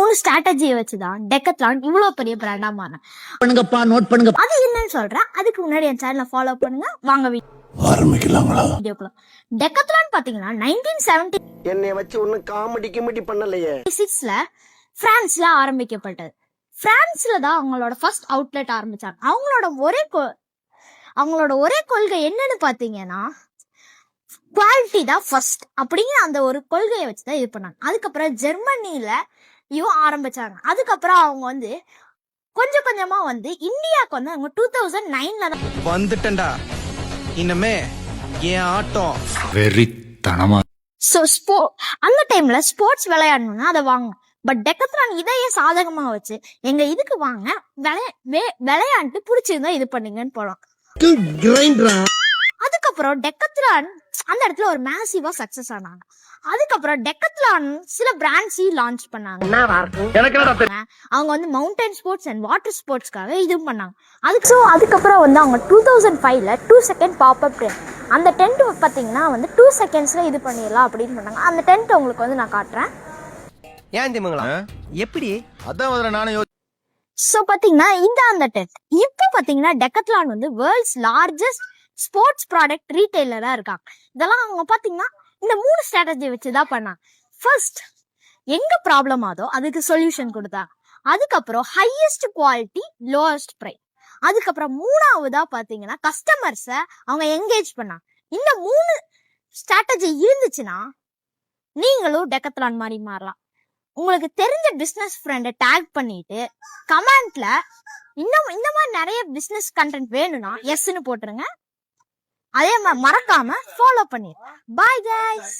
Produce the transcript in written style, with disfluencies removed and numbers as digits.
3 ஸ்ட்ராட்டஜியை வச்சுதான் டெக்கத்லான் இவ்வளவு பெரிய பிராண்டா மாறின. பண்ணுங்கப்பா, நோட் பண்ணுங்க. அது என்னன்னு சொல்றேன். அதுக்கு முன்னாடி என் சேனலை ஃபாலோ பண்ணுங்க. வாங்க ஆரம்பிக்கலாங்களா? வீடியோக்குள்ள. டெக்கத்லான் பாத்தீங்கன்னா 1976 என்னைய வச்சு ஒன்னும் காமெடி பண்ணலையே. பிரான்ஸ்ல ஆரம்பிக்கப்பட்டது. பிரான்ஸ்ல தான் அவங்களோட ஃபர்ஸ்ட் அவுட்லெட் ஆரம்பிச்சாங்க. அவங்களோட ஒரே கொள்கை என்னன்னு பாத்தீங்கன்னா குவாலிட்டி தான் ஃபர்ஸ்ட் அப்படிங்கிற அந்த ஒரு கொள்கையை வச்சுதான் இது பண்ணாங்க. அதுக்கப்புறம் ஜெர்மனில ஆரம்பிச்சாங்க. அதுக்கப்புறம் அவங்க வந்து கொஞ்சம் கொஞ்சமா வந்து இந்தியாவுக்கு வந்து அவங்க 2009ல தான் வந்துட்டேன்டா. இன்னமே என் ஆட்டம் வெறித்தனமா. அந்த டைம்ல ஸ்போர்ட்ஸ் விளையாடணும்னா அதை வாங்க. பட் டெக்கத்லான் இதையே சாதகமா வச்சு எங்க இதுக்கு வாங்க, விளையாண்டு பிடிச்சிருந்தா இது பண்ணீங்கன்னு போலாம். அதுக்கப்புறம் டெக்கத்லான் அந்த இடத்துல ஒரு மேசிவா சக்சஸ் ஆனாங்க. அதுக்கப்புறம் டெக்கத்லான் சில பிராண்ட்ஸையும் லான்ச் பண்ணாங்க. அவங்க வந்து மவுண்டன் ஸ்போர்ட்ஸ் அண்ட் வாட்டர் ஸ்போர்ட்ஸ்க்காக இது பண்ணாங்க. அதுக்கப்புறம் வந்து அவங்க 2005ல 2 செகண்ட் பாப்அப் டென்ட், அந்த டென்ட் பாத்தீங்கன்னா வந்து 2 செகண்ட்ஸ்ல இது பண்ணிடலாம் அப்படின்னு பண்ணாங்க. அந்த டென்ட் உங்களுக்கு வந்து நான் காட்டுறேன். ஏன் திமுங்களா எப்படி அதான் நானே சோ பாத்தீங்கன்னா இந்த அந்த டென்ட். இப்போ பாத்தீங்கன்னா டெக்கத்லான் வந்து வேர்ல்ட்ஸ் லார்ஜஸ்ட் ஸ்போர்ட்ஸ் ப்ராடக்ட் ரீட்டைலரா இருக்காங்க. இதெல்லாம் அவங்க பாத்தீங்கன்னா இந்த 3 ஸ்ட்ராட்டஜி வச்சுதான் பண்ணாங்க. ஃபர்ஸ்ட் எங்க ப்ராப்ளம் ஆதோ அதுக்கு சொல்யூஷன் கொடுத்தாங்க. அதுக்கப்புறம் ஹையஸ்ட் குவாலிட்டி லோவஸ்ட் பிரைஸ். அதுக்கப்புறம் மூணாவதா பாத்தீங்கன்னா கஸ்டமர்ஸ அவங்க என்கேஜ் பண்ணாங்க. இந்த 3 ஸ்ட்ராட்டஜி இருந்துச்சுன்னா நீங்களும் டெக்கத்லான் மாதிரி மாறலாம். உங்களுக்கு தெரிஞ்ச பிசினஸ் ஃப்ரெண்டை டேக் பண்ணிட்டு கமெண்ட்ல இன்னும் இந்த மாதிரி நிறைய பிசினஸ் கண்டென்ட் வேணும்னா எஸ்ன்னு போட்டுருங்க. அதே மாதிரி மறக்காம ஃபாலோ பண்ணிடுங்க. Bye guys.